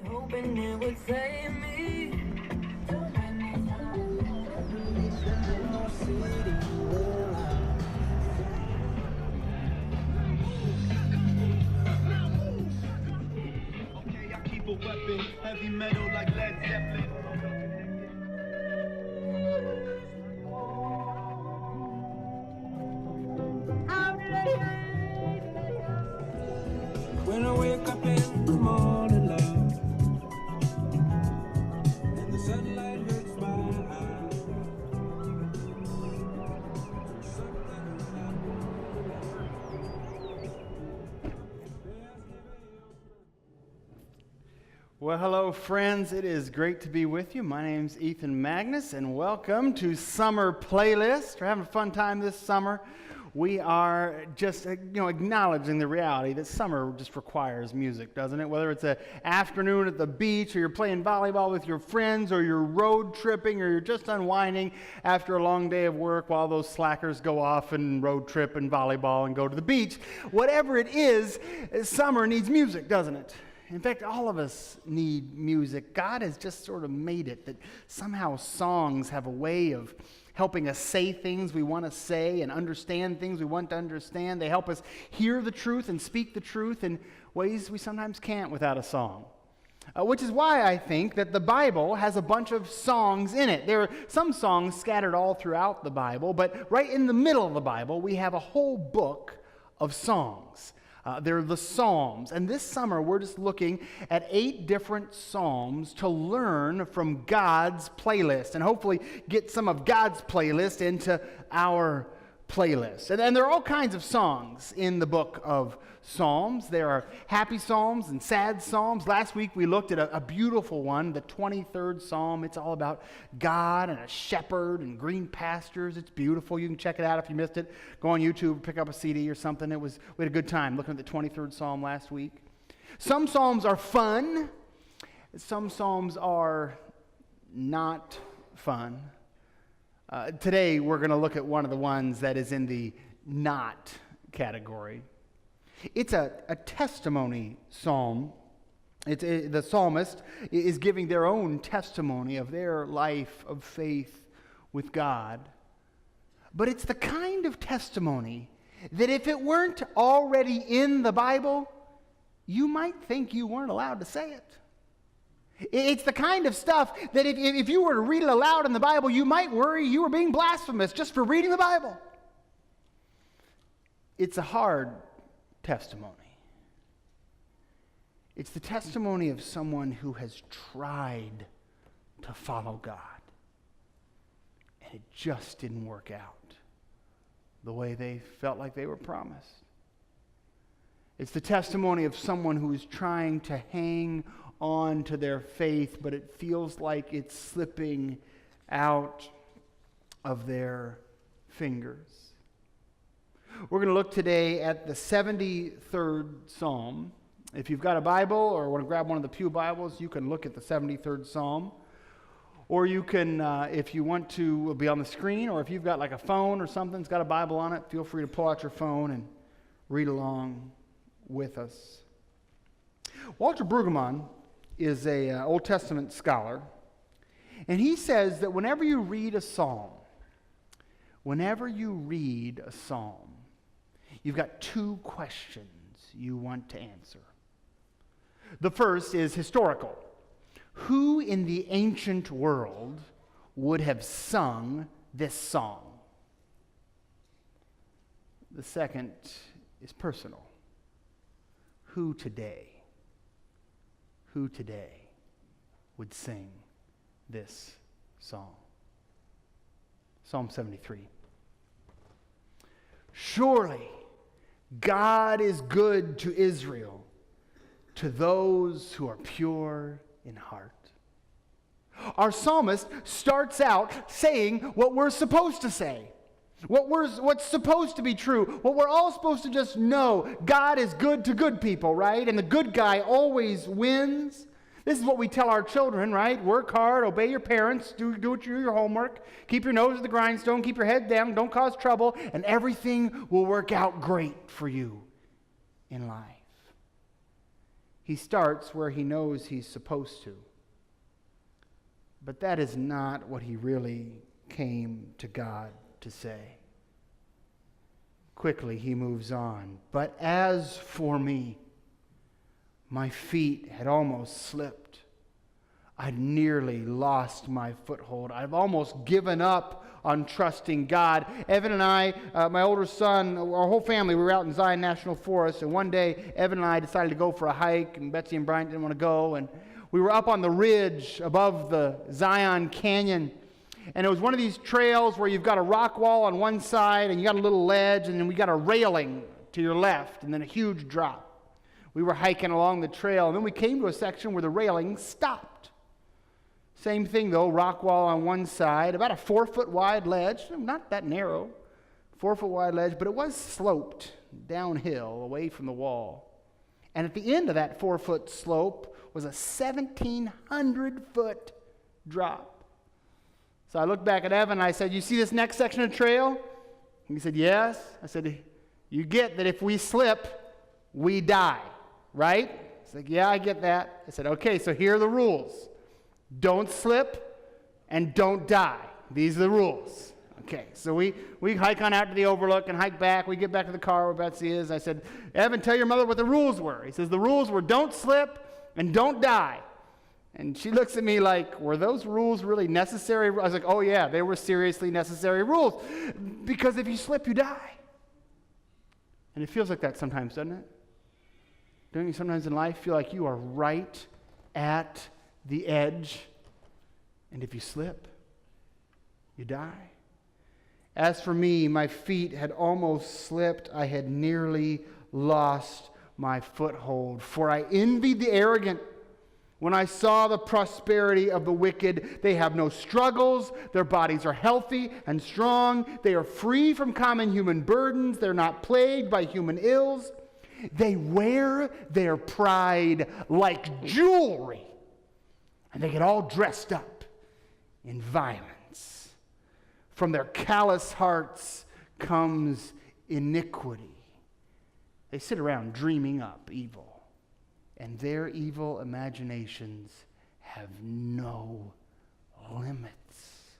Hoping it would save me. Okay, I keep a weapon, heavy metal like Led Zeppelin. When I wake up in the morning, love, and the sunlight hurts my eyes. Well, hello, friends. It is great to be with you. My name's Ethan Magnus, and welcome to Summer Playlist. We're having a fun time this summer. We are just, acknowledging the reality that summer just requires music, doesn't it? Whether it's an afternoon at the beach, or you're playing volleyball with your friends, or you're road tripping, or you're just unwinding after a long day of work while those slackers go off and road trip and volleyball and go to the beach. Whatever it is, summer needs music, doesn't it? In fact, all of us need music. God has just sort of made it that somehow songs have a way of helping us say things we want to say and understand things we want to understand. They help us hear the truth and speak the truth in ways we sometimes can't without a song. Which is why I think that the Bible has a bunch of songs in it. There are some songs scattered all throughout the Bible, but right in the middle of the Bible, we have a whole book of songs. They're the Psalms. And this summer, we're just looking at 8 different Psalms to learn from God's playlist and hopefully get some of God's playlist into our playlist. And there are all kinds of songs in the book of Psalms. There are happy Psalms and sad Psalms. Last week, we looked at a beautiful one, the 23rd Psalm. It's all about God and a shepherd and green pastures. It's beautiful. You can check it out if you missed it. Go on YouTube, pick up a CD or something. We had a good time looking at the 23rd Psalm last week. Some Psalms are fun. Some Psalms are not fun. Today, we're going to look at one of the ones that is in the not category. It's a testimony psalm. The psalmist is giving their own testimony of their life of faith with God. But it's the kind of testimony that if it weren't already in the Bible, you might think you weren't allowed to say it. It's the kind of stuff that if you were to read it aloud in the Bible, you might worry you were being blasphemous just for reading the Bible. It's a hard testimony. It's the testimony of someone who has tried to follow God, and it just didn't work out the way they felt like they were promised. It's the testimony of someone who is trying to hang on to their faith, but it feels like it's slipping out of their fingers. We're going to look today at the 73rd Psalm. If you've got a Bible or want to grab one of the Pew Bibles, you can look at the 73rd Psalm. Or you can, if you want to, be on the screen, or if you've got like a phone or something that's got a Bible on it, feel free to pull out your phone and read along with us. Walter Brueggemann is an Old Testament scholar, and he says that whenever you read a psalm, you've got 2 questions you want to answer. The first is historical. Who in the ancient world would have sung this song? The second is personal. Who today would sing this song? Psalm 73. Surely God is good to Israel, to those who are pure in heart. Our psalmist starts out saying what we're supposed to say. What's supposed to be true, what we're all supposed to just know. God is good to good people, right? And the good guy always wins. This is what we tell our children, right? Work hard, obey your parents, do your homework, keep your nose at the grindstone, keep your head down, don't cause trouble, and everything will work out great for you in life. He starts where he knows he's supposed to. But that is not what he really came to God to say. Quickly he moves on. But as for me, my feet had almost slipped. I'd nearly lost my foothold. I've almost given up on trusting God. Evan and I, my older son, our whole family, we were out in Zion National Forest, and one day Evan and I decided to go for a hike, and Betsy and Brian didn't want to go, and we were up on the ridge above the Zion Canyon, and it was one of these trails where you've got a rock wall on one side, and you got a little ledge, and then we got a railing to your left, and then a huge drop. We were hiking along the trail, and then we came to a section where the railing stopped. Same thing though, rock wall on one side, about a 4-foot wide ledge, not that narrow, 4-foot wide ledge, but it was sloped downhill away from the wall. And at the end of that 4-foot slope was a 1,700-foot drop. So I looked back at Evan and I said, "You see this next section of trail?" And he said, "Yes." I said, "You get that if we slip, we die, right?" He's like, "Yeah, I get that." I said, "Okay, so here are the rules. Don't slip and don't die. These are the rules." Okay, so we hike on out to the overlook and hike back. We get back to the car where Betsy is. I said, "Evan, tell your mother what the rules were." He says, "The rules were don't slip and don't die." And she looks at me like, "Were those rules really necessary?" I was like, "Oh yeah, they were seriously necessary rules. Because if you slip, you die." And it feels like that sometimes, doesn't it? Don't you sometimes in life feel like you are right at the edge, and if you slip, you die? As for me, my feet had almost slipped. I had nearly lost my foothold, for I envied the arrogant when I saw the prosperity of the wicked. They have no struggles. Their bodies are healthy and strong. They are free from common human burdens. They're not plagued by human ills. They wear their pride like jewelry, and they get all dressed up in violence. From their callous hearts comes iniquity. They sit around dreaming up evil, and their evil imaginations have no limits.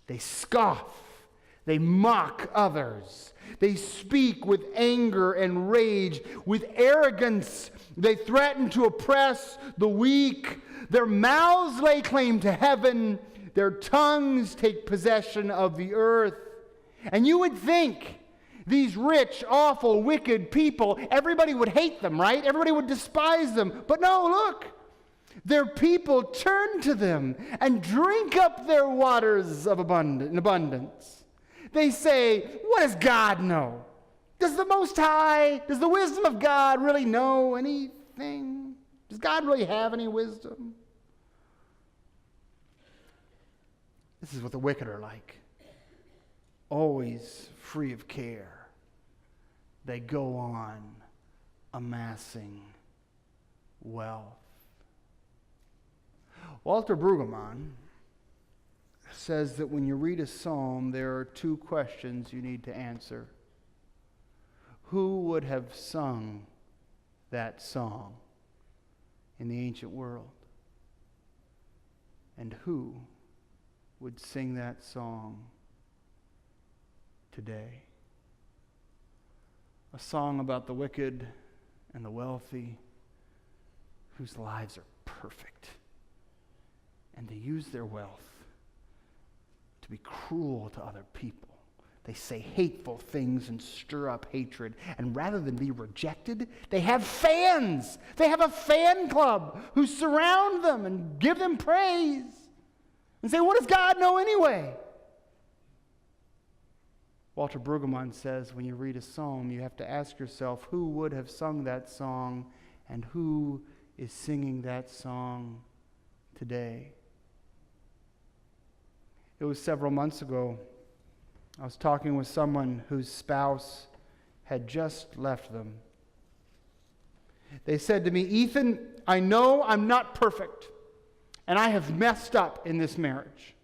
They scoff. They mock others. They speak with anger and rage. With arrogance, they threaten to oppress the weak. Their mouths lay claim to heaven. Their tongues take possession of the earth. And you would think these rich, awful, wicked people, everybody would hate them, right? Everybody would despise them. But no, look. Their people turn to them and drink up their waters of abundance. They say, "What does God know? Does the Most High, does the wisdom of God really know anything? Does God really have any wisdom?" This is what the wicked are like. Always free of care. They go on amassing wealth. Walter Brueggemann says that when you read a psalm, there are two questions you need to answer. Who would have sung that song in the ancient world? And who would sing that song today? A song about the wicked and the wealthy whose lives are perfect, and they use their wealth to be cruel to other people. They say hateful things and stir up hatred. And rather than be rejected, they have fans. They have a fan club who surround them and give them praise and say, "What does God know anyway?" Walter Brueggemann says when you read a psalm, you have to ask yourself, who would have sung that song and who is singing that song today? It was several months ago. I was talking with someone whose spouse had just left them. They said to me, "Ethan, I know I'm not perfect, and I have messed up in this marriage,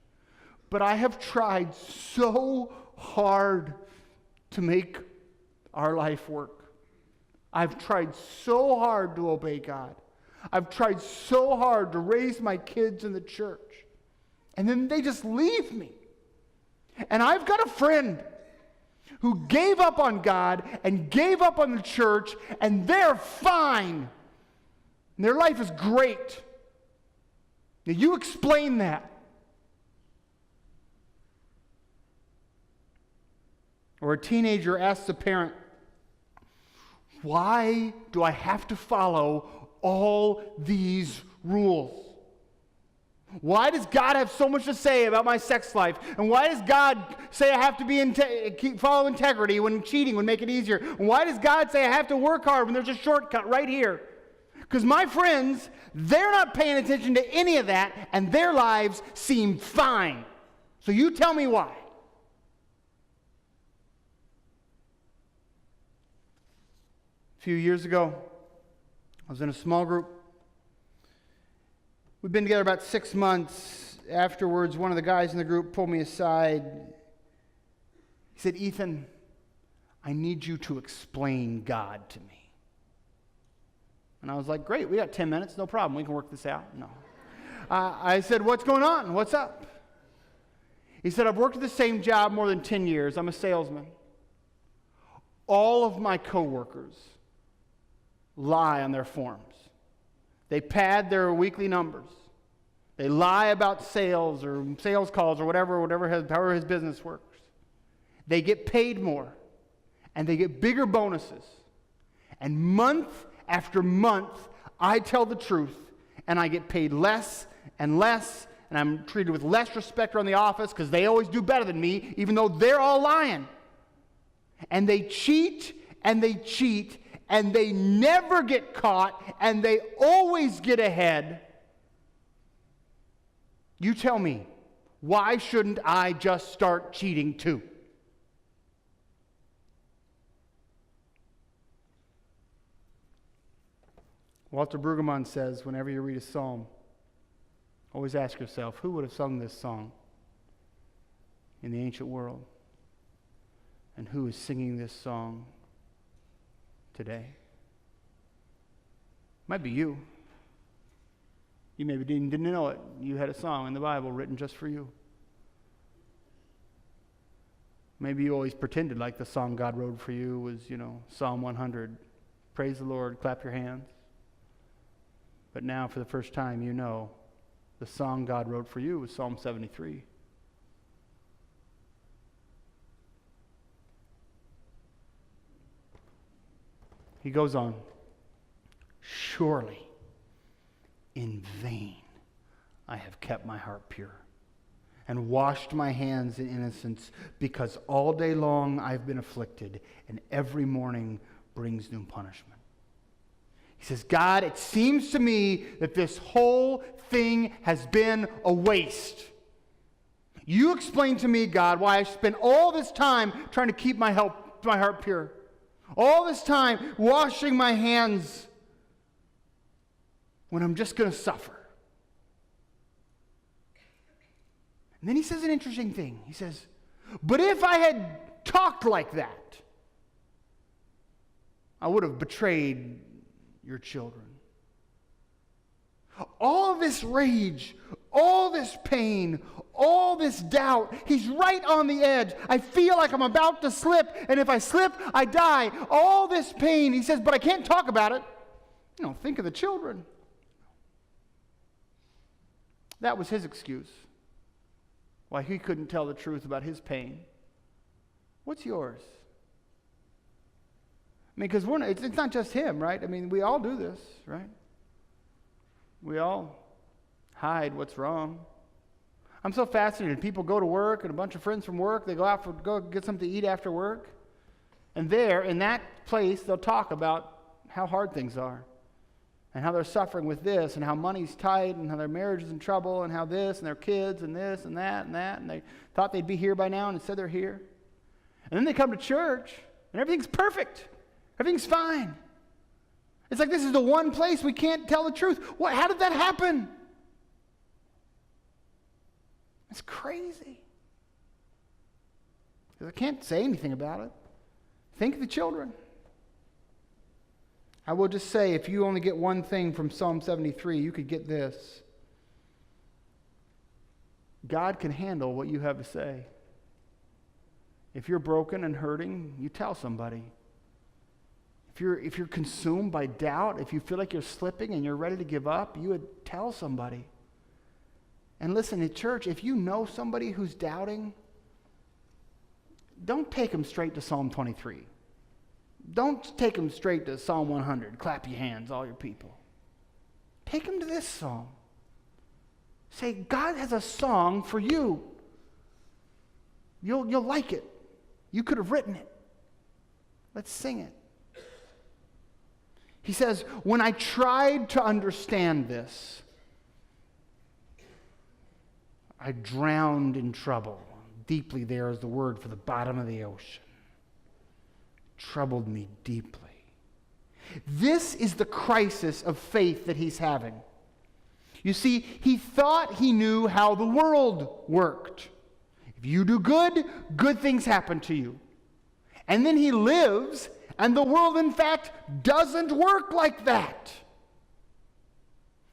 but I have tried so hard to make our life work. I've tried so hard to obey God. I've tried so hard to raise my kids in the church. And then they just leave me. And I've got a friend who gave up on God and gave up on the church, and they're fine. And their life is great. Now you explain that. Or a teenager asks a parent, why do I have to follow all these rules? Why does God have so much to say about my sex life? And why does God say I have to follow integrity when cheating would make it easier? And why does God say I have to work hard when there's a shortcut right here? Because my friends, they're not paying attention to any of that, and their lives seem fine. So you tell me why. A few years ago, I was in a small group. We'd been together about 6 months. Afterwards, one of the guys in the group pulled me aside. He said, Ethan, I need you to explain God to me. And I was like, great, we got 10 minutes, no problem. We can work this out. No. I said, what's going on? What's up? He said, I've worked at the same job more than 10 years. I'm a salesman. All of my coworkers lie on their forms. They pad their weekly numbers. They lie about sales or sales calls or however his business works. They get paid more, and they get bigger bonuses. And month after month, I tell the truth, and I get paid less and less, and I'm treated with less respect around the office because they always do better than me, even though they're all lying. And they cheat, and they cheat, and they never get caught, and they always get ahead. You tell me, why shouldn't I just start cheating too? Walter Brueggemann says, whenever you read a psalm, always ask yourself, who would have sung this song in the ancient world? And who is singing this song today? Might be you. You maybe didn't know it. You had a song in the Bible written just for you. Maybe you always pretended like the song God wrote for you was, Psalm 100. Praise the Lord, clap your hands. But now, for the first time, the song God wrote for you was Psalm 73. He goes on, surely in vain I have kept my heart pure and washed my hands in innocence, because all day long I've been afflicted, and every morning brings new punishment. He says, God, it seems to me that this whole thing has been a waste. You explain to me, God, why I spent all this time trying to keep my heart pure. All this time washing my hands when I'm just going to suffer. And then he says an interesting thing. He says, but if I had talked like that, I would have betrayed your children. All this rage, all this pain, all this doubt, he's right on the edge. I feel like I'm about to slip, and if I slip, I die. All this pain, he says, but I can't talk about it. Think of the children. That was his excuse why he couldn't tell the truth about his pain. What's yours? Because it's not just him, right? We all do this, right? We all hide what's wrong. I'm so fascinated. People go to work, and a bunch of friends from work, they go get something to eat after work. And there, in that place, they'll talk about how hard things are, and how they're suffering with this, and how money's tight, and how their marriage is in trouble, and how this, and their kids, and this, and that, and they thought they'd be here by now, and instead they're here. And then they come to church, and everything's perfect. Everything's fine. It's like this is the one place we can't tell the truth. How did that happen? It's crazy. Because I can't say anything about it. Think of the children. I will just say, if you only get one thing from Psalm 73, you could get this. God can handle what you have to say. If you're broken and hurting, you tell somebody. If you're consumed by doubt, if you feel like you're slipping and you're ready to give up, you would tell somebody. And listen, at church, if you know somebody who's doubting, don't take them straight to Psalm 23. Don't take them straight to Psalm 100. Clap your hands, all your people. Take them to this psalm. Say, God has a song for you. You'll like it. You could have written it. Let's sing it. He says, when I tried to understand this, I drowned in trouble. Deeply there is the word for the bottom of the ocean. Troubled me deeply. This is the crisis of faith that he's having. You see, he thought he knew how the world worked. If you do good, good things happen to you. And then he lives, and the world, in fact, doesn't work like that.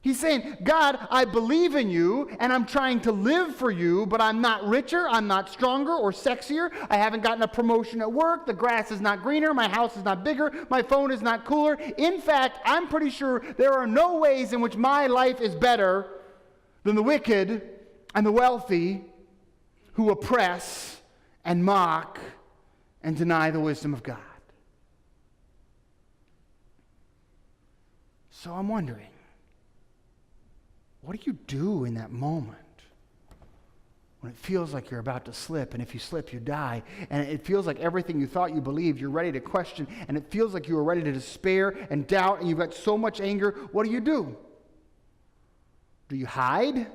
He's saying, God, I believe in you, and I'm trying to live for you, but I'm not richer, I'm not stronger or sexier. I haven't gotten a promotion at work. The grass is not greener. My house is not bigger. My phone is not cooler. In fact, I'm pretty sure there are no ways in which my life is better than the wicked and the wealthy who oppress and mock and deny the wisdom of God. So I'm wondering, what do you do in that moment when it feels like you're about to slip, and if you slip, you die, and it feels like everything you thought you believed, you're ready to question, and it feels like you were ready to despair and doubt, and you've got so much anger? What do? Do you hide?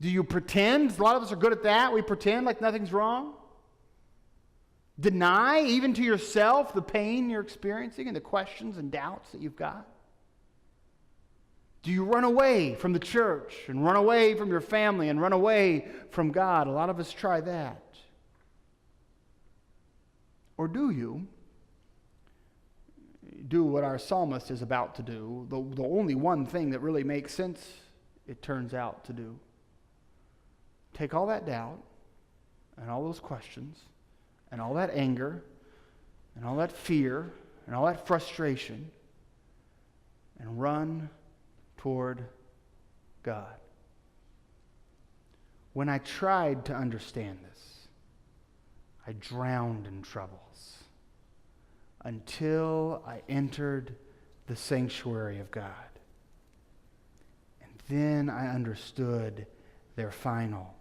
Do you pretend? A lot of us are good at that. We pretend like nothing's wrong. Deny, even to yourself, the pain you're experiencing and the questions and doubts that you've got. Do you run away from the church and run away from your family and run away from God? A lot of us try that. Or do you do what our psalmist is about to do, the only one thing that really makes sense, it turns out, to do? Take all that doubt and all those questions and all that anger and all that fear and all that frustration and run toward God. When I tried to understand this, I drowned in troubles until I entered the sanctuary of God. And then I understood their final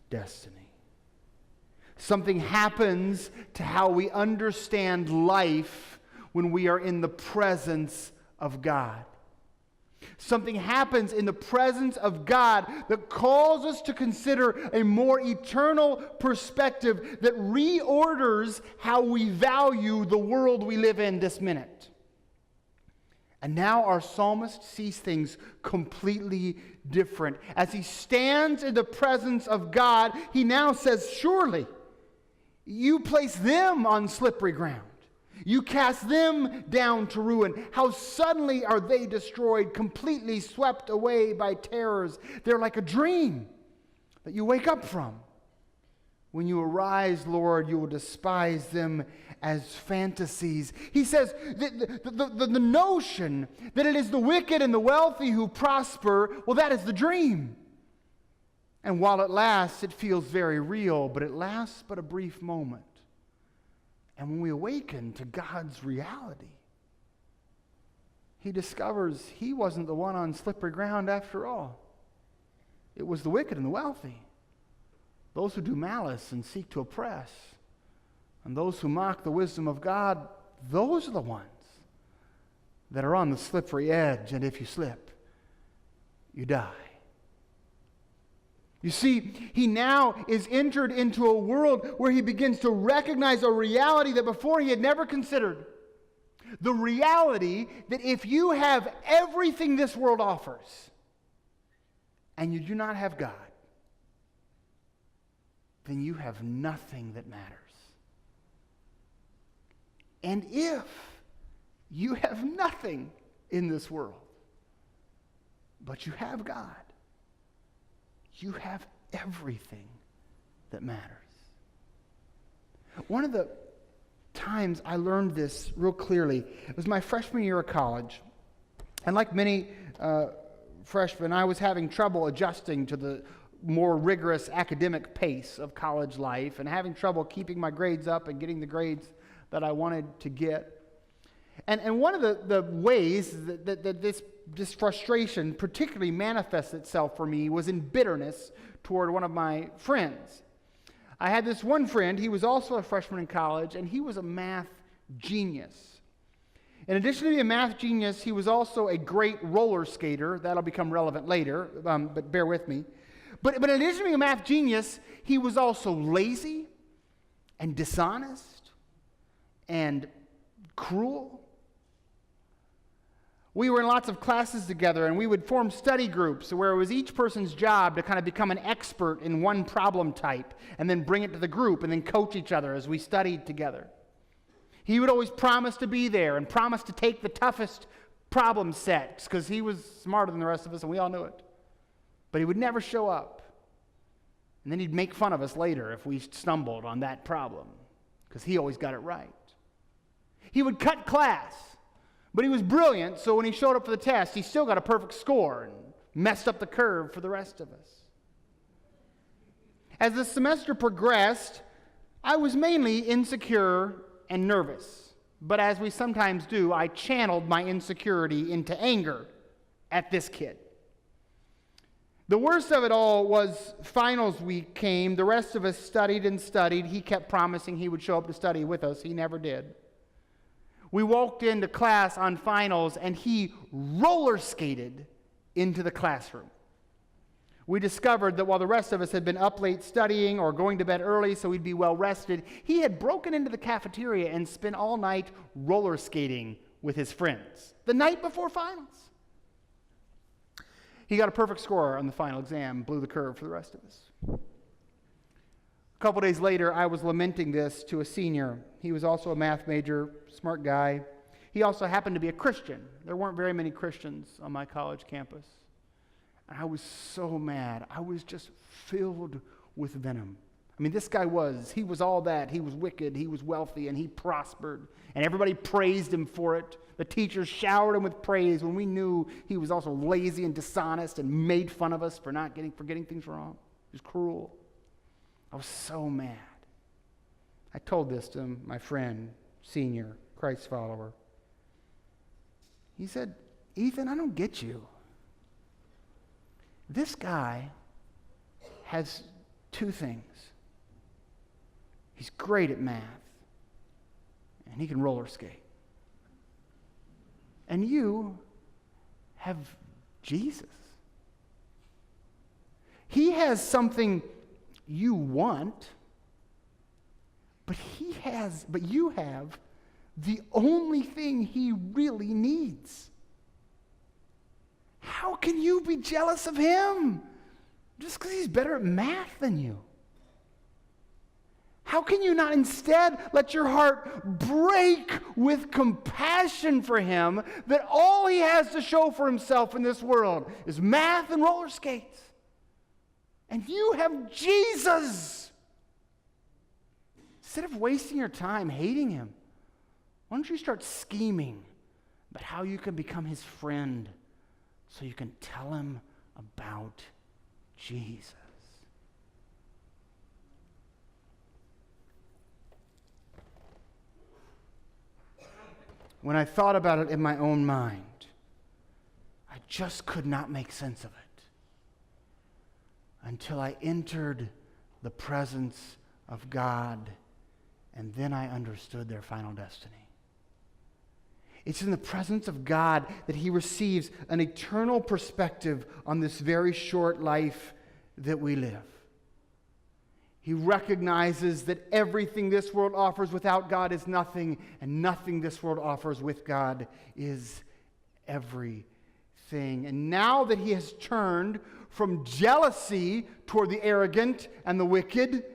destiny. Something happens to how we understand life when we are in the presence of God. Something happens in the presence of God that calls us to consider a more eternal perspective that reorders how we value the world we live in this minute. And now our psalmist sees things completely different. As he stands in the presence of God, he now says, surely you place them on slippery ground. You cast them down to ruin. How suddenly are they destroyed, completely swept away by terrors. They're like a dream that you wake up from. When you arise, Lord, you will despise them as fantasies. He says the notion that it is the wicked and the wealthy who prosper, well, that is the dream. And while it lasts, it feels very real, but it lasts but a brief moment. And when we awaken to God's reality, he discovers he wasn't the one on slippery ground after all. It was the wicked and the wealthy, those who do malice and seek to oppress, and those who mock the wisdom of God. Those are the ones that are on the slippery edge, and if you slip, you die. You see, he now is entered into a world where he begins to recognize a reality that before he had never considered. The reality that if you have everything this world offers and you do not have God, then you have nothing that matters. And if You have nothing in this world, but you have God. You have everything that matters. One of the times I learned this real clearly, it was my freshman year of college. And like many freshmen, I was having trouble adjusting to the more rigorous academic pace of college life and having trouble keeping my grades up and getting the grades that I wanted to get. And one of the ways that this frustration particularly manifests itself for me was in bitterness toward one of my friends. I had this one friend, he was also a freshman in college, and he was a math genius. In addition to being a math genius, he was also a great roller skater. That'll become relevant later, but bear with me. But in addition to being a math genius, he was also lazy and dishonest and cruel. We were in lots of classes together, and we would form study groups where it was each person's job to kind of become an expert in one problem type and then bring it to the group and then coach each other as we studied together. He would always promise to be there and promise to take the toughest problem sets because he was smarter than the rest of us and we all knew it. But he would never show up. And then he'd make fun of us later if we stumbled on that problem because he always got it right. He would cut class. But he was brilliant, so when he showed up for the test, he still got a perfect score and messed up the curve for the rest of us. As the semester progressed, I was mainly insecure and nervous. But as we sometimes do, I channeled my insecurity into anger at this kid. The worst of it all was finals week came. The rest of us studied and studied. He kept promising he would show up to study with us. He never did. We walked into class on finals, and he roller skated into the classroom. We discovered that while the rest of us had been up late studying or going to bed early so we'd be well rested, he had broken into the cafeteria and spent all night roller skating with his friends the night before finals. He got a perfect score on the final exam, blew the curve for the rest of us. A couple days later, I was lamenting this to a senior. He was also a math major, smart guy. He also happened to be a Christian. There weren't very many Christians on my college campus. And I was so mad. I was just filled with venom. I mean, this guy he was all that. He was wicked, he was wealthy, and he prospered. And everybody praised him for it. The teachers showered him with praise when we knew he was also lazy and dishonest and made fun of us for getting things wrong. It was cruel. I was so mad. I told this to my friend, senior, Christ follower. He said, "Ethan, I don't get you. This guy has two things. He's great at math, and he can roller skate. And you have Jesus. He has something you want, but you have the only thing he really needs. How can you be jealous of him just because he's better at math than you? How can you not instead let your heart break with compassion for him that all he has to show for himself in this world is math and roller skates? And you have Jesus. Instead of wasting your time hating him, why don't you start scheming about how you can become his friend so you can tell him about Jesus? When I thought about it in my own mind, I just could not make sense of it until I entered the presence of God, and then I understood their final destiny. It's in the presence of God that he receives an eternal perspective on this very short life that we live. He recognizes that everything this world offers without God is nothing, and nothing this world offers with God is everything. And now that he has turned from jealousy toward the arrogant and the wicked,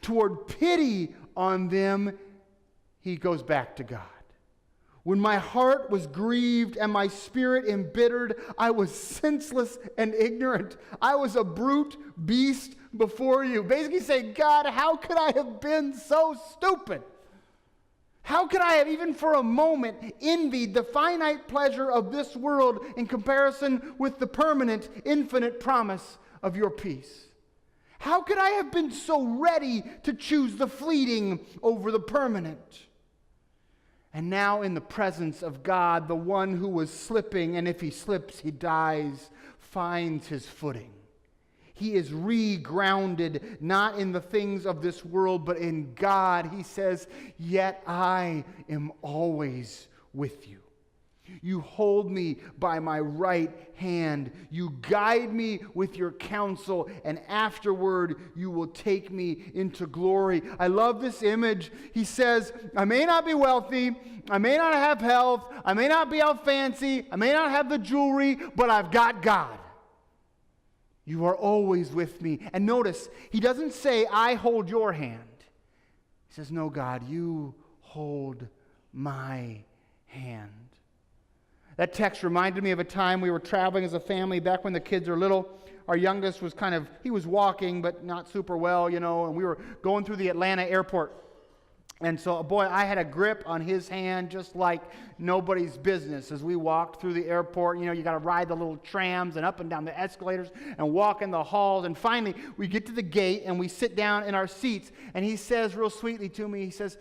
toward pity on them, he goes back to God. When my heart was grieved and my spirit embittered, I was senseless and ignorant. I was a brute beast before you. Basically saying, God, how could I have been so stupid? How could I have even for a moment envied the finite pleasure of this world in comparison with the permanent, infinite promise of your peace? How could I have been so ready to choose the fleeting over the permanent? And now in the presence of God, the one who was slipping, and if he slips, he dies, finds his footing. He is re-grounded, not in the things of this world, but in God. He says, yet I am always with you. You hold me by my right hand. You guide me with your counsel, and afterward you will take me into glory. I love this image. He says, I may not be wealthy, I may not have health, I may not be all fancy, I may not have the jewelry, but I've got God. You are always with me. And notice, he doesn't say, I hold your hand. He says, no, God, you hold my hand. That text reminded me of a time we were traveling as a family back when the kids are little. Our youngest was he was walking, but not super well, and we were going through the Atlanta airport. And so, boy, I had a grip on his hand just like nobody's business as we walked through the airport. You got to ride the little trams and up and down the escalators and walk in the halls. And finally, we get to the gate and we sit down in our seats. And he says real sweetly to me, he says,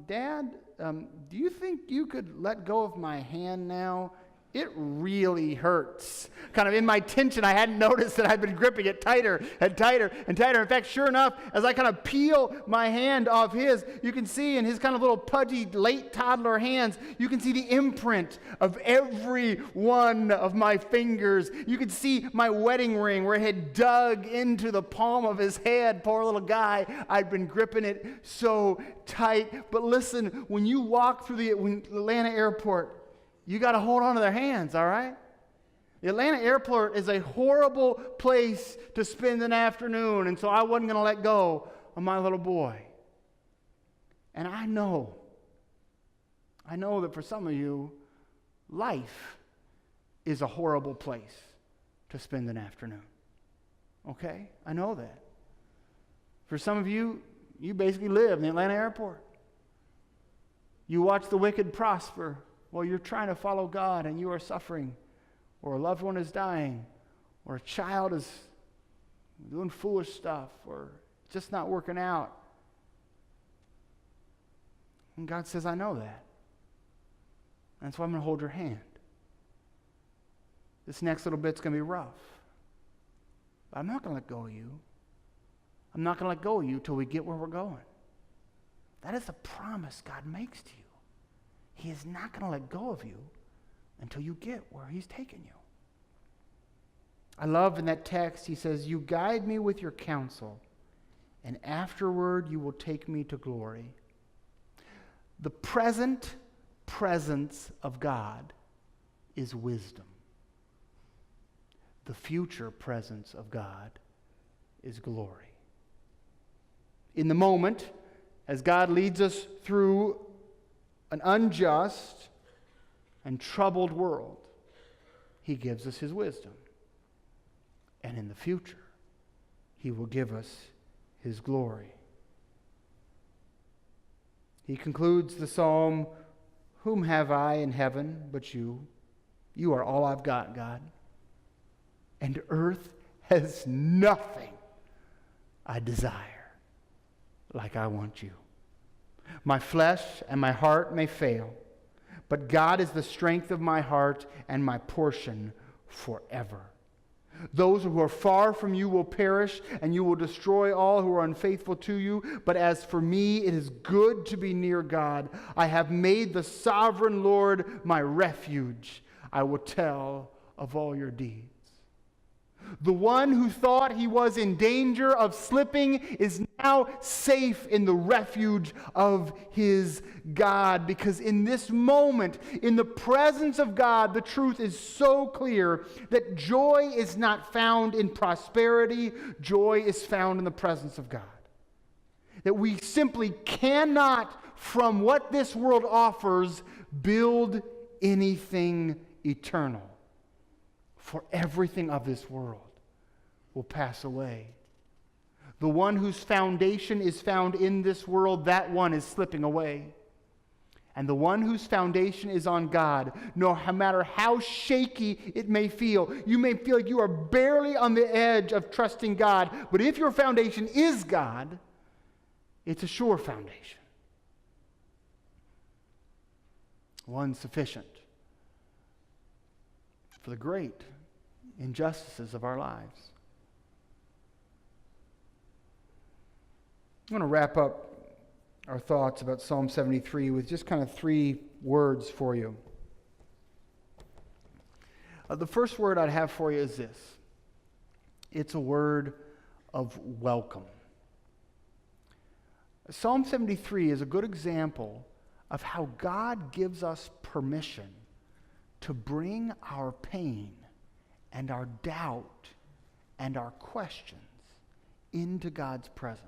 Dad, do you think you could let go of my hand now? It really hurts. Kind of in my tension, I hadn't noticed that I'd been gripping it tighter and tighter and tighter. In fact, sure enough, as I kind of peel my hand off his, you can see in his kind of little pudgy late toddler hands, you can see the imprint of every one of my fingers. You can see my wedding ring where it had dug into the palm of his hand. Poor little guy. I'd been gripping it so tight. But listen, when you walk through the Atlanta airport, you got to hold on to their hands, all right? The Atlanta airport is a horrible place to spend an afternoon, and so I wasn't going to let go of my little boy. And I know that for some of you, life is a horrible place to spend an afternoon. Okay? I know that. For some of you, you basically live in the Atlanta airport. You watch the wicked prosper while you're trying to follow God and you are suffering, or a loved one is dying, or a child is doing foolish stuff, or just not working out. And God says, I know that. That's why I'm going to hold your hand. This next little bit's going to be rough. But I'm not going to let go of you. I'm not going to let go of you till we get where we're going. That is a promise God makes to you. He is not going to let go of you until you get where he's taken you. I love in that text, he says, you guide me with your counsel, and afterward you will take me to glory. The present presence of God is wisdom. The future presence of God is glory. In the moment, as God leads us through an unjust and troubled world, he gives us his wisdom. And in the future, he will give us his glory. He concludes the psalm, whom have I in heaven but you? You are all I've got, God. And earth has nothing I desire like I want you. My flesh and my heart may fail, but God is the strength of my heart and my portion forever. Those who are far from you will perish, and you will destroy all who are unfaithful to you. But as for me, it is good to be near God. I have made the sovereign Lord my refuge. I will tell of all your deeds. The one who thought he was in danger of slipping is now safe in the refuge of his God. Because in this moment, in the presence of God, the truth is so clear that joy is not found in prosperity. Joy is found in the presence of God. That we simply cannot, from what this world offers, build anything eternal. For everything of this world will pass away. The one whose foundation is found in this world, that one is slipping away. And the one whose foundation is on God, no matter how shaky it may feel, you may feel like you are barely on the edge of trusting God, but if your foundation is God, it's a sure foundation. One sufficient for the great injustices of our lives. I'm going to wrap up our thoughts about Psalm 73 with just kind of 3 words for you. The first word I'd have for you is this. It's a word of welcome. Psalm 73 is a good example of how God gives us permission to bring our pain and our doubt and our questions into God's presence.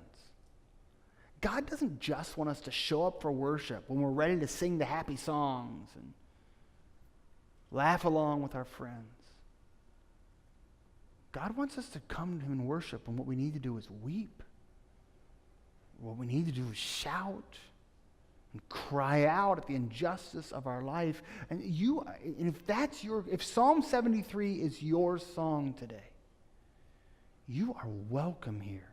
God doesn't just want us to show up for worship when we're ready to sing the happy songs and laugh along with our friends. God wants us to come to Him in worship, and what we need to do is weep. What we need to do is shout and cry out at the injustice of our life. And if Psalm 73 is your song today, you are welcome here.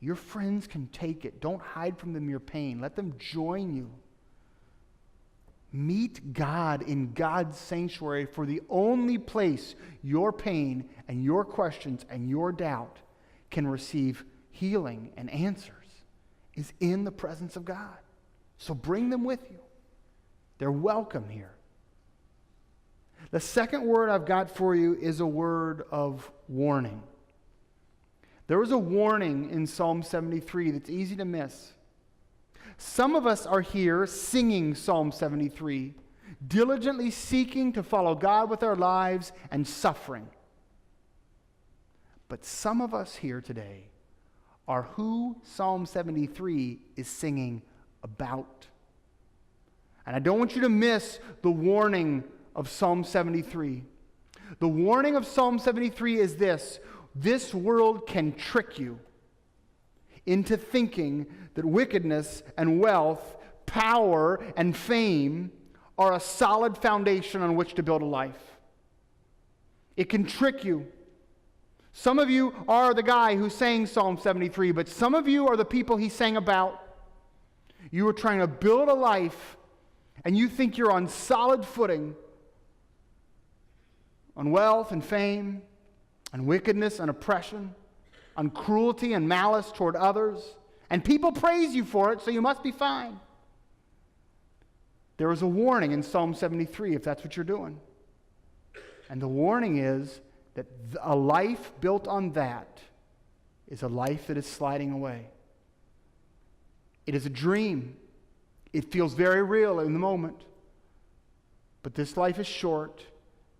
Your friends can take it. Don't hide from them your pain. Let them join you. Meet God in God's sanctuary, for the only place your pain and your questions and your doubt can receive healing and answers is in the presence of God. So bring them with you. They're welcome here. The second word I've got for you is a word of warning. There is a warning in Psalm 73 that's easy to miss. Some of us are here singing Psalm 73, diligently seeking to follow God with our lives and suffering. But some of us here today are who Psalm 73 is singing about. And I don't want you to miss the warning of Psalm 73. The warning of Psalm 73 is this: this world can trick you into thinking that wickedness and wealth, power and fame are a solid foundation on which to build a life. It can trick you. Some of you are the guy who sang Psalm 73, but some of you are the people he sang about. You are trying to build a life, and you think you're on solid footing on wealth and fame, on wickedness and oppression, on cruelty and malice toward others, and people praise you for it, so you must be fine. There is a warning in Psalm 73 if that's what you're doing. And the warning is that a life built on that is a life that is sliding away. It is a dream. It feels very real in the moment. But this life is short,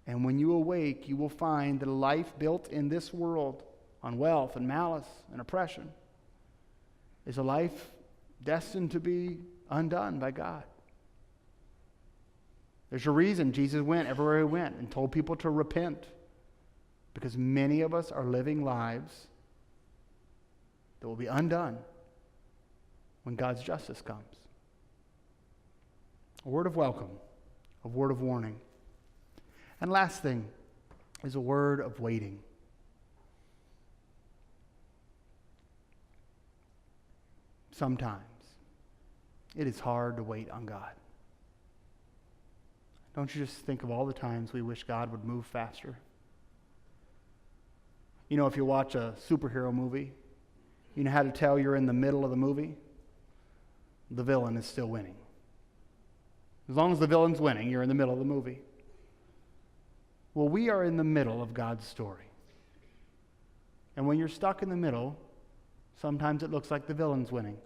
and when you awake, you will find that a life built in this world on wealth and malice and oppression is a life destined to be undone by God. There's a reason Jesus went everywhere he went and told people to repent, because many of us are living lives that will be undone when God's justice comes. A word of welcome, a word of warning. And last thing is a word of waiting. Sometimes it is hard to wait on God. Don't you just think of all the times we wish God would move faster? You know, if you watch a superhero movie, you know how to tell you're in the middle of the movie? The villain is still winning. As long as the villain's winning, you're in the middle of the movie. Well, we are in the middle of God's story. And when you're stuck in the middle, sometimes it looks like the villain's winning.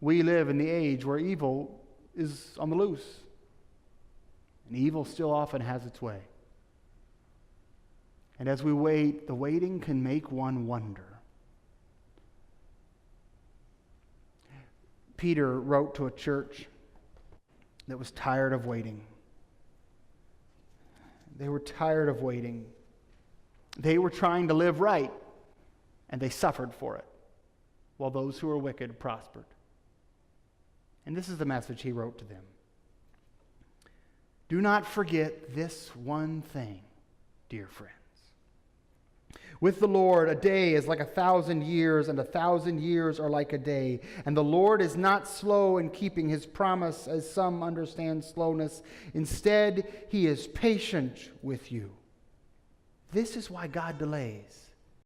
We live in the age where evil is on the loose. And evil still often has its way. And as we wait, the waiting can make one wonder. Peter wrote to a church that was tired of waiting. They were tired of waiting. They were trying to live right, and they suffered for it, while those who were wicked prospered. And this is the message he wrote to them. Do not forget this one thing, dear friends. With the Lord, a day is like 1,000 years, and 1,000 years are like a day. And the Lord is not slow in keeping his promise, as some understand slowness. Instead, he is patient with you. This is why God delays,